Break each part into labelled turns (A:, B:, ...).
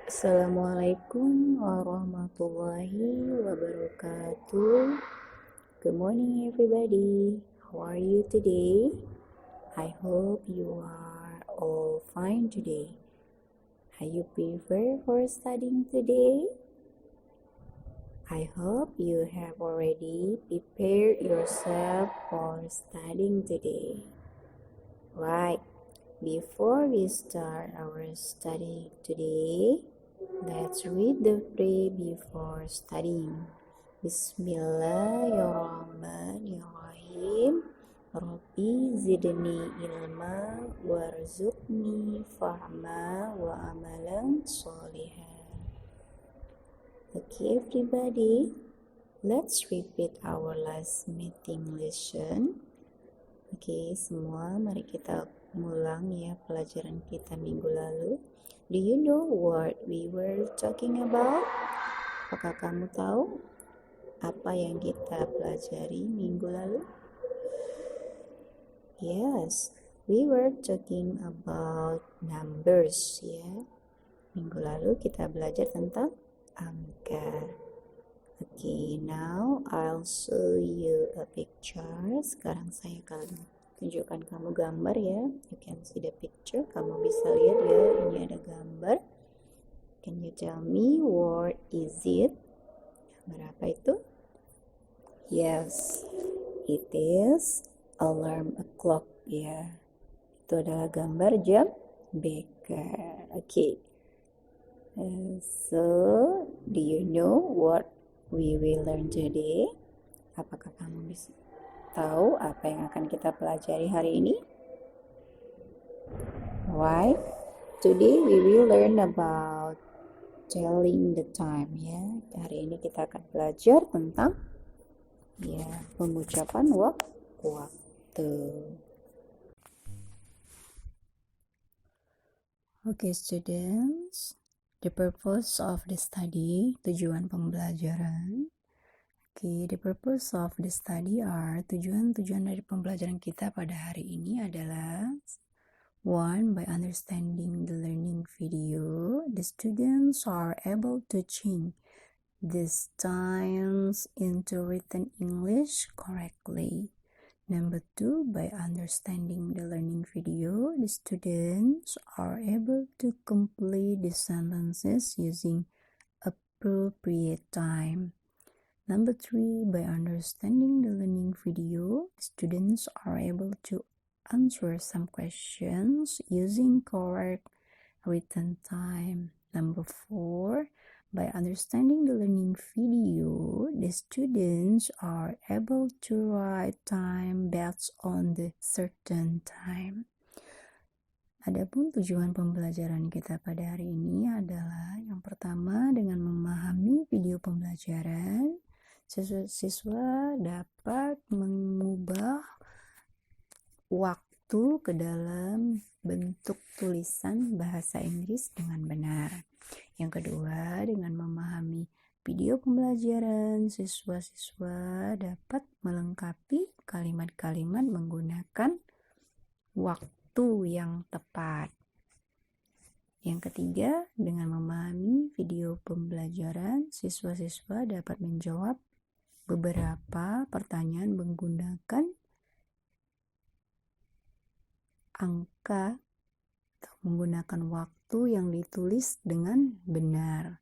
A: Assalamualaikum warahmatullahi wabarakatuh. Good morning, everybody. How are you today? I hope you are all fine today. Are you prepared for studying today? I hope you have already prepared yourself for studying today. Right. Before we start our study today, let's read the prayer before studying. Bismillahirrahmanirrahim. Rabbi zidni ilma warzuqni fahma wa amalan solihan. Okay, everybody, let's repeat our last meeting lesson. Oke, semua mari kita ulang ya pelajaran kita minggu lalu. Do you know what we were talking about? Apakah kamu tahu apa yang kita pelajari minggu lalu? Yes, we were talking about numbers ya. Minggu lalu kita belajar tentang angka. Okay, now I'll show you a picture. Sekarang saya akan tunjukkan kamu gambar ya. You can see the picture. Kamu bisa lihat ya, ini ada gambar. Can you tell me what is it? Gambar apa itu? Yes, it is alarm clock ya. Itu adalah gambar jam beker. Okay. So, do you know what we will learn today? Apakah kamu bisa tahu apa yang akan kita pelajari hari ini? Right? Today we will learn about telling the time ya. Hari ini kita akan belajar tentang ya pengucapan waktu. Okay, students. The purpose of the study, tujuan pembelajaran. Okay, the purpose of the study are, tujuan dari pembelajaran kita pada hari ini adalah 1. By understanding the learning video, the students are able to change these times into written English correctly. Number 2, by understanding the learning video, the students are able to complete the sentences using appropriate time. Number 3, by understanding the learning video, the students are able to answer some questions using correct written time. Number 4, by understanding the learning video, the students are able to write time based on the certain time. Adapun tujuan pembelajaran kita pada hari ini adalah yang pertama, dengan memahami video pembelajaran, siswa dapat mengubah waktu ke dalam bentuk tulisan bahasa Inggris dengan benar. Yang kedua, dengan memahami video pembelajaran, siswa-siswa dapat melengkapi kalimat-kalimat menggunakan waktu yang tepat. Yang ketiga, dengan memahami video pembelajaran, siswa-siswa dapat menjawab beberapa pertanyaan menggunakan angka atau menggunakan waktu yang ditulis dengan benar.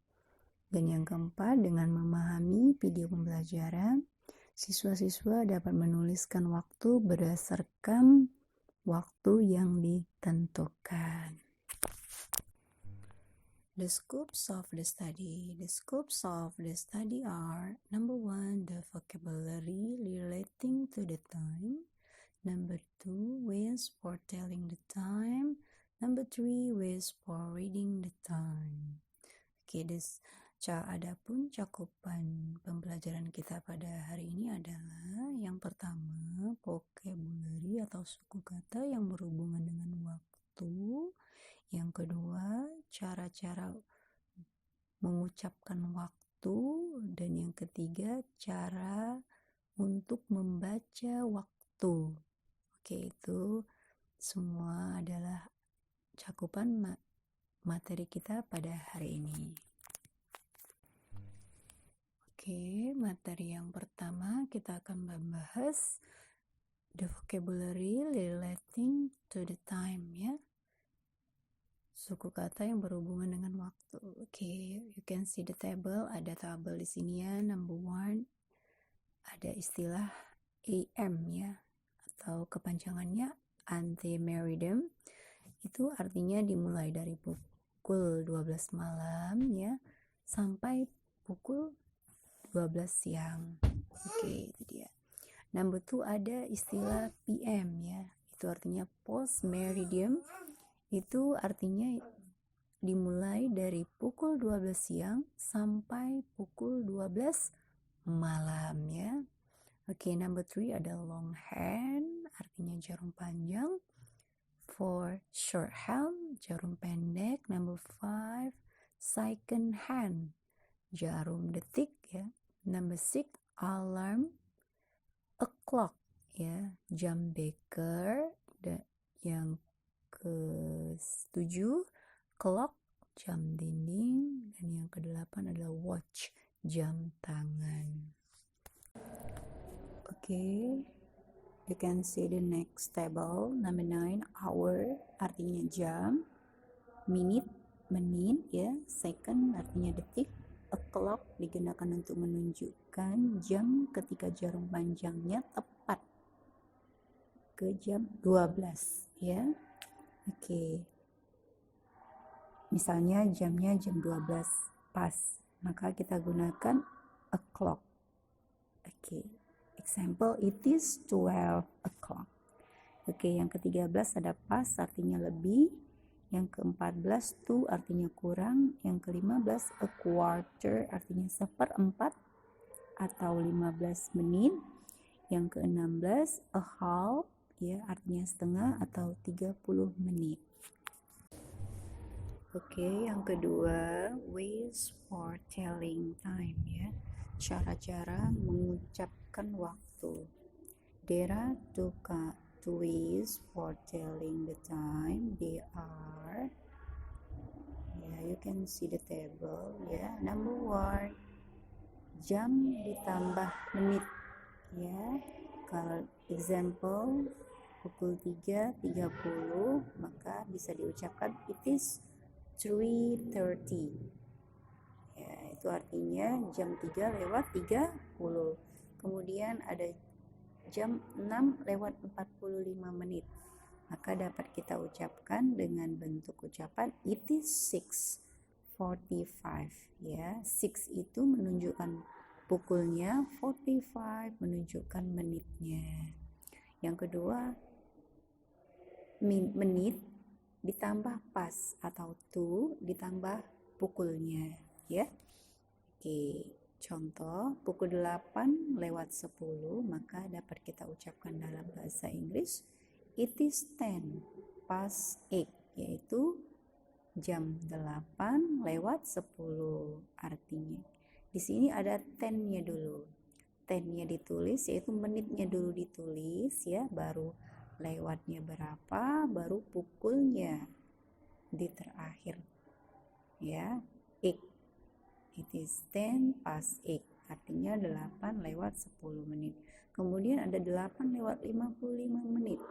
A: Dan yang keempat, dengan memahami video pembelajaran, siswa-siswa dapat menuliskan waktu berdasarkan waktu yang ditentukan. The scopes of the study. The scopes of the study are, number 1, the vocabulary relating to the time. Number 2, ways for telling the time. Number 3, ways for reading the time. Okay, adapun cakupan pembelajaran kita pada hari ini adalah yang pertama, vocabulary atau suku kata yang berhubungan dengan waktu. Yang kedua, cara-cara mengucapkan waktu. Dan yang ketiga, cara untuk membaca waktu. Oke, itu semua adalah cakupan materi kita pada hari ini. Oke, materi yang pertama kita akan membahas the vocabulary relating to the time, ya. Suku kata yang berhubungan dengan waktu. Oke, you can see the table. Ada tabel di sini ya. Number 1, ada istilah AM ya, atau kepanjangannya antemeridum. Itu artinya dimulai dari pukul 12 malam ya sampai pukul 12 siang. Oke, itu dia. Number 2, ada istilah PM ya. Itu artinya post meridium. Itu artinya dimulai dari pukul 12 siang sampai pukul 12 malam ya. Oke, number 3 ada long hand, artinya jarum panjang. 4, short hand, jarum pendek. Number 5, second hand, jarum detik ya. Number 6, alarm, a clock ya, jam beker. Yang ke-7, clock, jam dinding. Dan yang ke-8 adalah watch, jam tangan. Oke, you can see the next table. Number 9, hour, artinya jam. Minute, menit ya. Second artinya detik. A clock digunakan untuk menunjukkan jam ketika jarum panjangnya tepat ke jam 12 ya. Oke. Misalnya jamnya jam 12 pas, maka kita gunakan a clock. Oke. Example, it is 12 o'clock. Oke, yang ke-13 ada pas, artinya lebih. Yang ke-14 to, artinya kurang. Yang ke-15 a quarter, artinya seperempat atau 15 menit. Yang ke-16 a half, ya, artinya setengah atau 30 menit. Oke, yang kedua, ways for telling time ya. Cara-cara mengucapkan waktu. There are two ways for telling the time. They are, you can see the table ya. Number 1, jam ditambah menit ya. Kalau example pukul 3.30, maka bisa diucapkan it is 3:30 ya, itu artinya jam 3:30. Kemudian ada jam 6:45 menit, maka dapat kita ucapkan dengan bentuk ucapan it is 6:45 ya. 6 itu menunjukkan pukulnya, 45 menunjukkan menitnya. Yang kedua, menit ditambah pas atau to ditambah pukulnya ya. Oke, contoh pukul 8:10, maka dapat kita ucapkan dalam bahasa Inggris it is 10 past 8, yaitu jam 8:10. Artinya di sini ada 10-nya dulu. 10-nya ditulis, yaitu menitnya dulu ditulis ya, baru lewatnya berapa, baru pukulnya di terakhir ya. 8, it is 10 past 8, artinya 8:10 menit. Kemudian ada 8:55 menit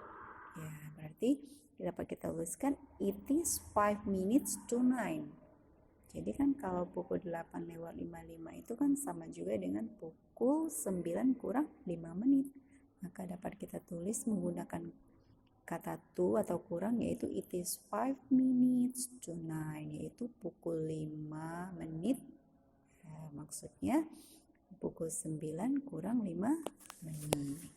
A: ya, berarti dapat kita tuliskan it is 5 minutes to 9. Jadi kan kalau pukul 8:55 itu kan sama juga dengan pukul 9 kurang 5 menit. Maka dapat kita tulis menggunakan kata to atau kurang, yaitu it is 5 minutes to 9, yaitu pukul 5 menit. Nah, maksudnya pukul 9 kurang 5 menit.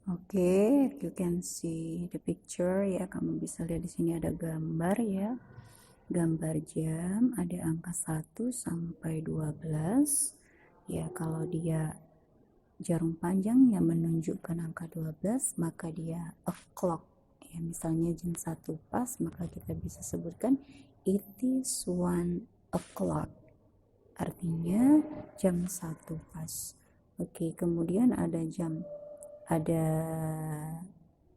A: Oke, you can see the picture ya. Kamu bisa lihat di sini ada gambar ya. Gambar jam, ada angka 1 sampai 12. Ya, kalau dia jarum panjang yang menunjukkan angka 12, maka dia a clock. Ya, misalnya jam 1 pas, maka kita bisa sebutkan it is 1 o'clock. Artinya jam 1 pas. Oke, kemudian ada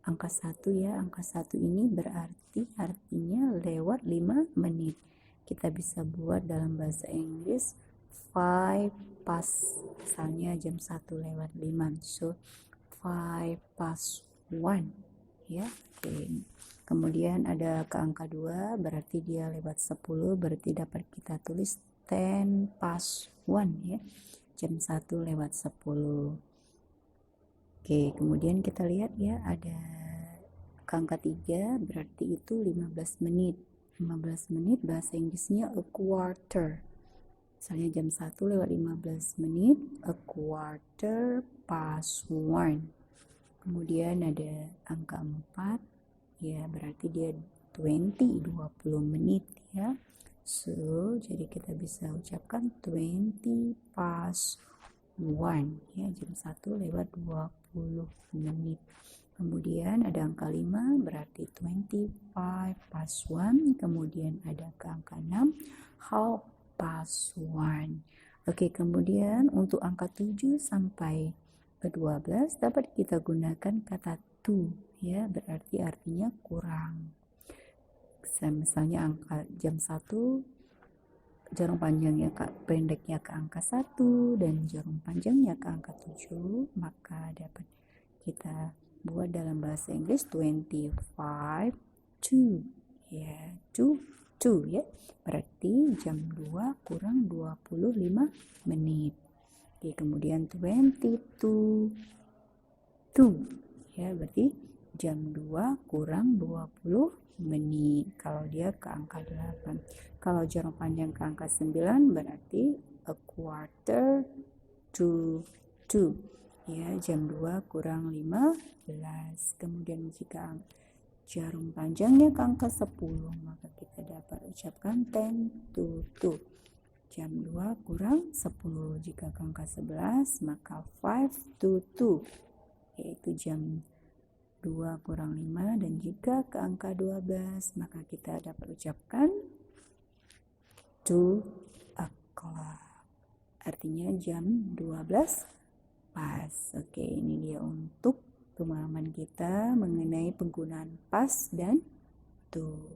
A: angka 1 ya. Angka 1 ini berarti artinya lewat 5 menit. Kita bisa buat dalam bahasa Inggris 5 past, misalnya jam 1 lewat 5. So 5 past 1 ya. Oke. Kemudian ada ke angka 2 berarti dia lewat 10, berarti dapat kita tulis 10 past 1 ya. Jam 1 lewat 10. Oke, kemudian kita lihat ya, ada ke angka 3 berarti itu 15 menit. 15 menit bahasa Inggrisnya a quarter. Misalnya jam 1 lewat 15 menit, a quarter past 1. Kemudian ada angka 4, ya berarti dia 20 menit ya. So, jadi kita bisa ucapkan 20 past 1 ya, jam 1 lewat 20 menit. Kemudian ada angka 5 berarti 25 past 1. Kemudian ada ke angka 6 half past 1. Oke, kemudian untuk angka 7 sampai ke 12 dapat kita gunakan kata to ya, berarti artinya kurang. Misalnya angka jam 1 jarum panjangnya pendeknya ke angka 1 dan jarum panjangnya ke angka 7, maka dapat kita buat dalam bahasa Inggris 25 to ya, to ya, berarti jam 2 kurang 25 menit. Oke, kemudian 22 ya, berarti jam 2 kurang 20 menit kalau dia ke angka 8. Kalau jarum panjang ke angka 9 berarti a quarter to 2 ya, jam 2 kurang 15. Kemudian jika jarum panjangnya ke angka 10 maka kita dapat ucapkan 10 to 2, jam 2 kurang 10. Jika ke angka 11 maka 5 to 2 yaitu jam 2 kurang 5, dan jika ke angka 12 maka kita dapat ucapkan 2 o'clock, artinya jam 12 pas. Oke, ini dia untuk pemahaman kita mengenai penggunaan pas dan to.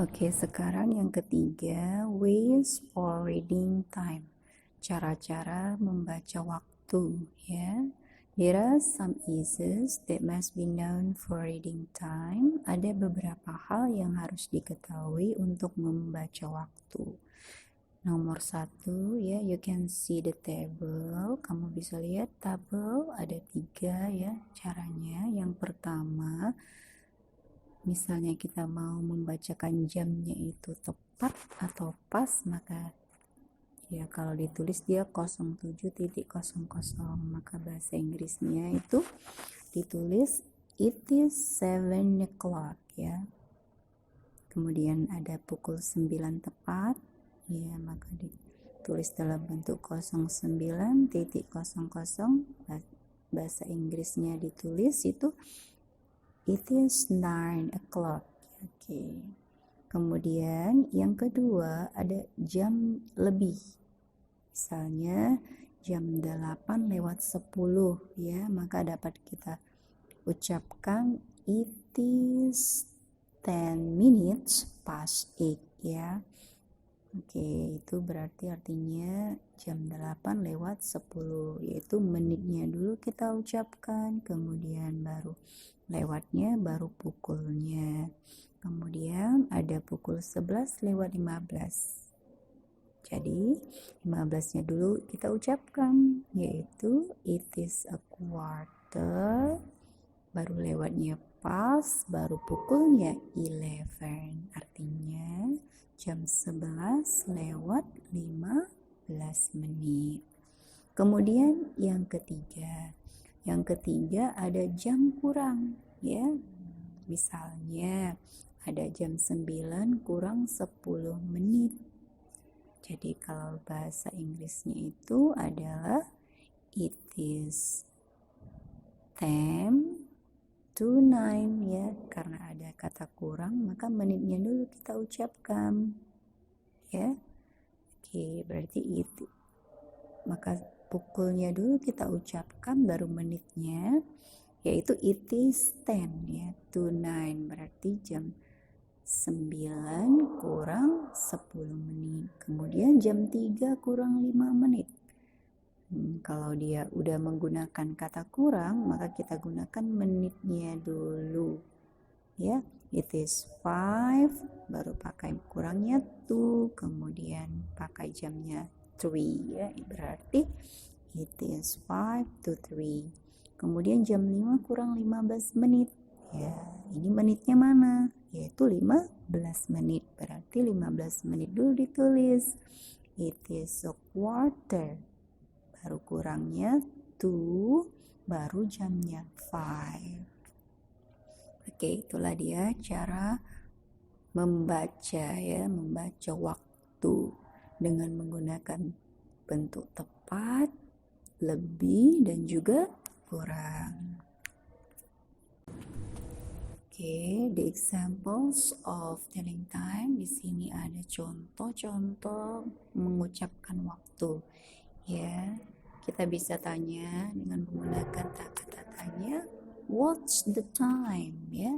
A: Oke, sekarang yang ketiga, ways for reading time, cara-cara membaca waktu ya. There are some issues that must be known for reading time. Ada beberapa hal yang harus diketahui untuk membaca waktu. Nomor 1 ya, you can see the table. Kamu bisa lihat tabel, ada 3 ya caranya. Yang pertama, misalnya kita mau membacakan jamnya itu tepat atau pas, maka ya kalau ditulis dia 07.00, maka bahasa Inggrisnya itu ditulis it is 7 o'clock ya. Kemudian ada pukul 9 tepat ya, maka ditulis dalam bentuk 09.00. Bahasa Inggrisnya ditulis itu it is 9 o'clock. Oke. Kemudian yang kedua ada jam lebih. Misalnya jam 8 lewat 10 ya, maka dapat kita ucapkan it is 10 minutes past 8 ya. Oke, itu berarti artinya jam 8 lewat 10, yaitu menitnya dulu kita ucapkan, kemudian baru lewatnya, baru pukulnya. Kemudian ada pukul 11 lewat 15. Jadi 15-nya dulu kita ucapkan, yaitu it is a quarter, baru lewatnya past, baru pukulnya 11. Artinya jam 11 lewat 15 menit. Kemudian yang ketiga ada jam kurang ya. Misalnya ada jam 9 kurang 10 menit. Jadi kalau bahasa Inggrisnya itu adalah it is 10 to 9 ya, karena ada kata kurang maka menitnya dulu kita ucapkan ya. Oke, berarti itu, maka pukulnya dulu kita ucapkan baru menitnya yaitu it is 10 ya, to 9 berarti jam 9 kurang 10 menit. Kemudian jam 3 kurang 5 menit. Kalau dia udah menggunakan kata kurang, maka kita gunakan menitnya dulu. Ya, it is 5, baru pakai kurangnya 2, kemudian pakai jamnya 3 ya. Berarti it is 5 to 3. Kemudian jam 5 kurang 15 menit. Ya, ini menitnya mana? Yaitu 15 menit. Berarti 15 menit dulu ditulis. It is a quarter. Baru kurangnya 2, baru jamnya 5. Oke, itulah dia cara membaca ya, membaca waktu dengan menggunakan bentuk tepat, lebih, dan juga kurang. Oke, the examples of telling time. Di sini ada contoh-contoh mengucapkan waktu. Ya, kita bisa tanya dengan menggunakan kata tanya. What's the time? Ya,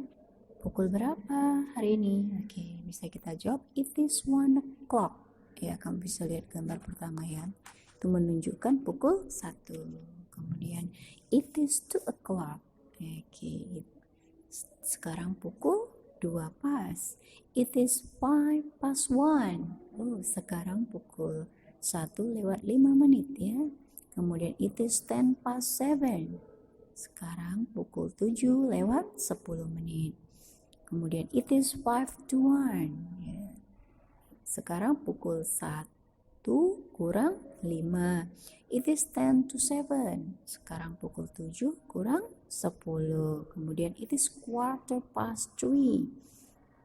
A: pukul berapa hari ini? Oke, bisa kita jawab. It is 1 o'clock. Ya, kamu bisa lihat gambar pertama ya. Itu menunjukkan pukul 1. Kemudian it is 2 o'clock. Oke, sekarang pukul 2 pas. It is 5 past 1. Oh, sekarang pukul 1:05 ya. Kemudian it is 10 past 7. Sekarang pukul 7:10 menit. Kemudian it is 5 to 1 ya. Sekarang pukul 1 kurang 5. It is 10 to 7. Sekarang pukul 7 kurang 10. Kemudian it is quarter past 3.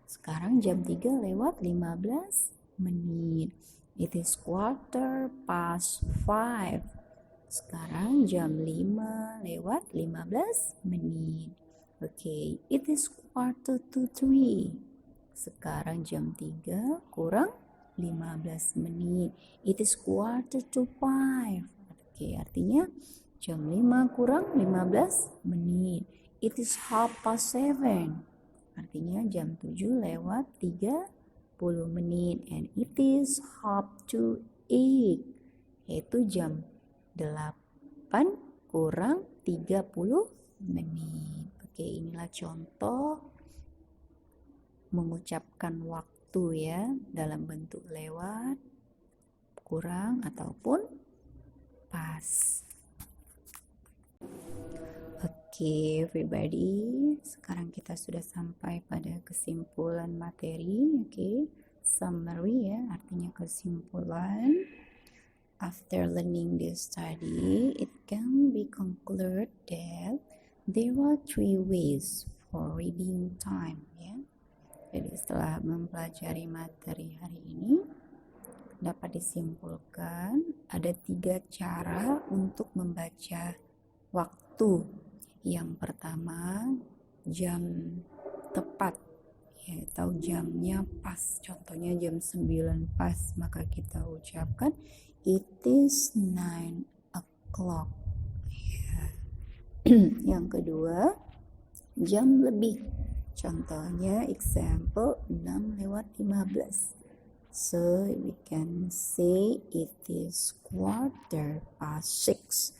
A: Sekarang jam 3:15 menit. It is quarter past 5. Sekarang jam 5:15 menit. Oke, it is quarter to 3. Sekarang jam 3 kurang 15 menit. It is quarter to 5. Oke, artinya jam 5 kurang 15 menit. It is half past 7. Artinya jam 7:30 menit. And it is half to 8. Yaitu jam 8 kurang 30 menit. Oke, inilah contoh mengucapkan waktu ya, dalam bentuk lewat, kurang, ataupun pas. Oke, everybody. Sekarang kita sudah sampai pada kesimpulan materi. Oke, summary ya, artinya kesimpulan. After learning this study, it can be concluded that there are 3 ways for reading time ya. Jadi setelah mempelajari materi hari ini, dapat disimpulkan ada 3 cara untuk membaca waktu. Yang pertama, jam tepat ya, atau jamnya pas. Contohnya jam 9 pas, maka kita ucapkan it is 9 o'clock ya. Yang kedua, jam lebih. Contohnya example 6:15. So we can say it is quarter past 6.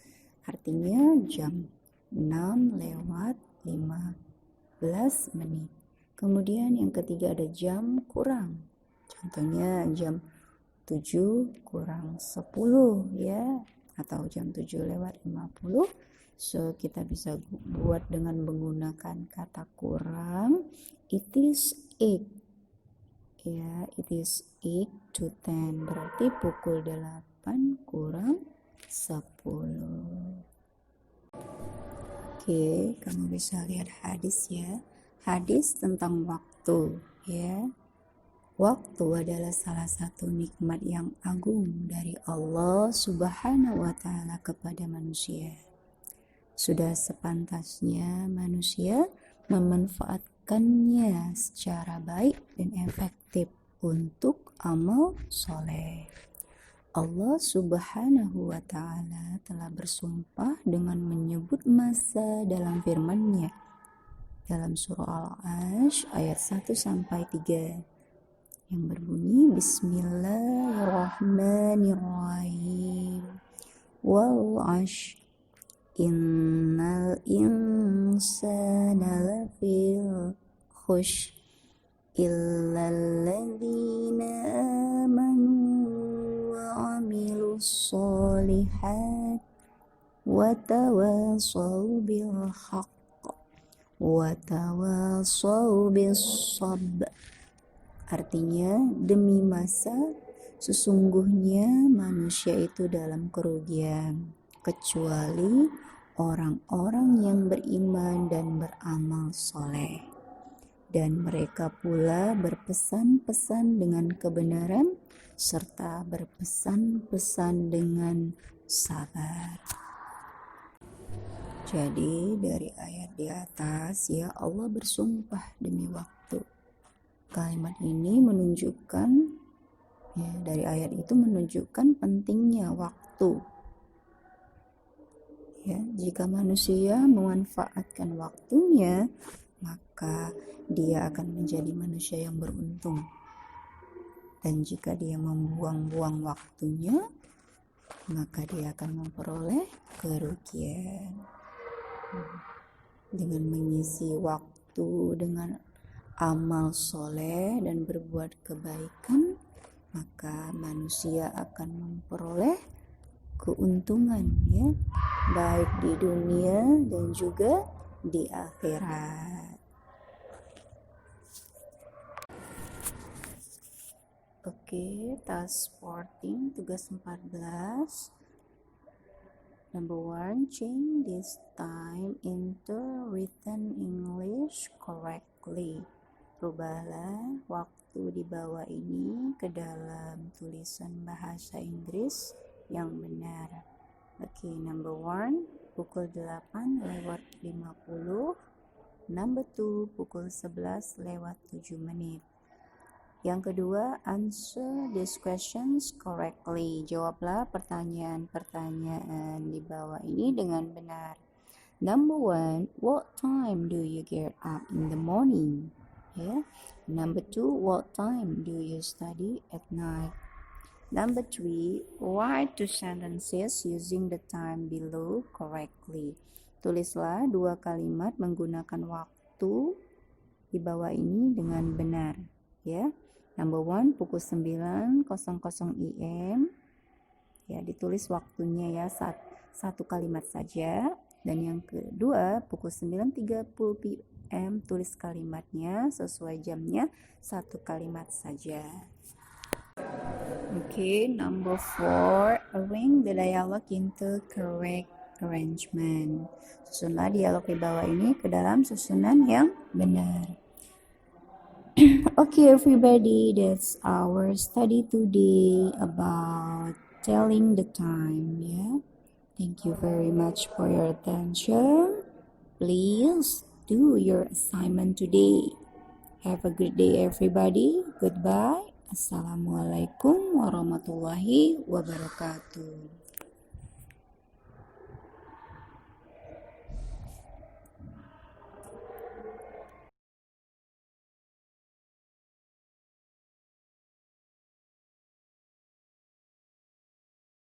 A: Artinya jam 6:15 menit. Kemudian yang ketiga ada jam kurang. Contohnya jam 7 kurang 10 ya, atau jam 7:50. So kita bisa buat dengan menggunakan kata kurang. It is 8 ya, it is 8 to 10. Berarti pukul 8 kurang 10. Oke, kamu bisa lihat hadis ya. Hadis tentang waktu ya. Waktu adalah salah satu nikmat yang agung dari Allah Subhanahu wa Ta'ala kepada manusia. Sudah sepantasnya manusia memanfaatkannya secara baik dan efektif untuk amal soleh. Allah Subhanahu wa Ta'ala telah bersumpah dengan menyebut masa dalam firman-Nya dalam surah Al-Asy ayat 1-3 yang berbunyi Bismillahirrahmanirrahim wal 'ashr innal insana lafil khusr illal ladzina amanu wa 'amilus sholihat wa tawasaw bil haqq wa tawasaw bis sabr. Artinya, demi masa sesungguhnya manusia itu dalam kerugian kecuali orang-orang yang beriman dan beramal soleh. Dan mereka pula berpesan-pesan dengan kebenaran serta berpesan-pesan dengan sabar. Jadi dari ayat di atas ya Allah bersumpah demi waktu. Kalimat ini menunjukkan dari ayat itu menunjukkan pentingnya waktu. Ya, jika manusia memanfaatkan waktunya, maka dia akan menjadi manusia yang beruntung. Dan jika dia membuang-buang waktunya, maka dia akan memperoleh kerugian. Dengan mengisi waktu dengan amal soleh dan berbuat kebaikan, maka manusia akan memperoleh keuntungan, ya, baik di dunia dan juga di akhirat. Oke, task 14, tugas 14. Number 1, change this time into written English correctly. Rubahlah waktu di bawah ini ke dalam tulisan bahasa Inggris yang benar. Oke, number 1, pukul 8:50. Number 2, pukul 11:07. Yang kedua, answer these questions correctly. Jawablah pertanyaan-pertanyaan di bawah ini dengan benar. Number 1, what time do you get up in the morning? Yeah. Number 2, what time do you study at night? Number 3, write two sentences using the time below correctly. Tulislah 2 kalimat menggunakan waktu di bawah ini dengan benar. Ya. Number 1, pukul 9:00 AM. Ya, ditulis waktunya ya, satu kalimat saja. Dan yang kedua, pukul 9:30 PM, tulis kalimatnya sesuai jamnya, 1 kalimat saja. Okay, number 4, arrange the dialogue into correct arrangement. Susunlah dialog di bawah ini ke dalam susunan yang benar. Okay, everybody, that's our study today about telling the time. Yeah, thank you very much for your attention. Please do your assignment today. Have a good day, everybody. Goodbye. Assalamualaikum warahmatullahi wabarakatuh.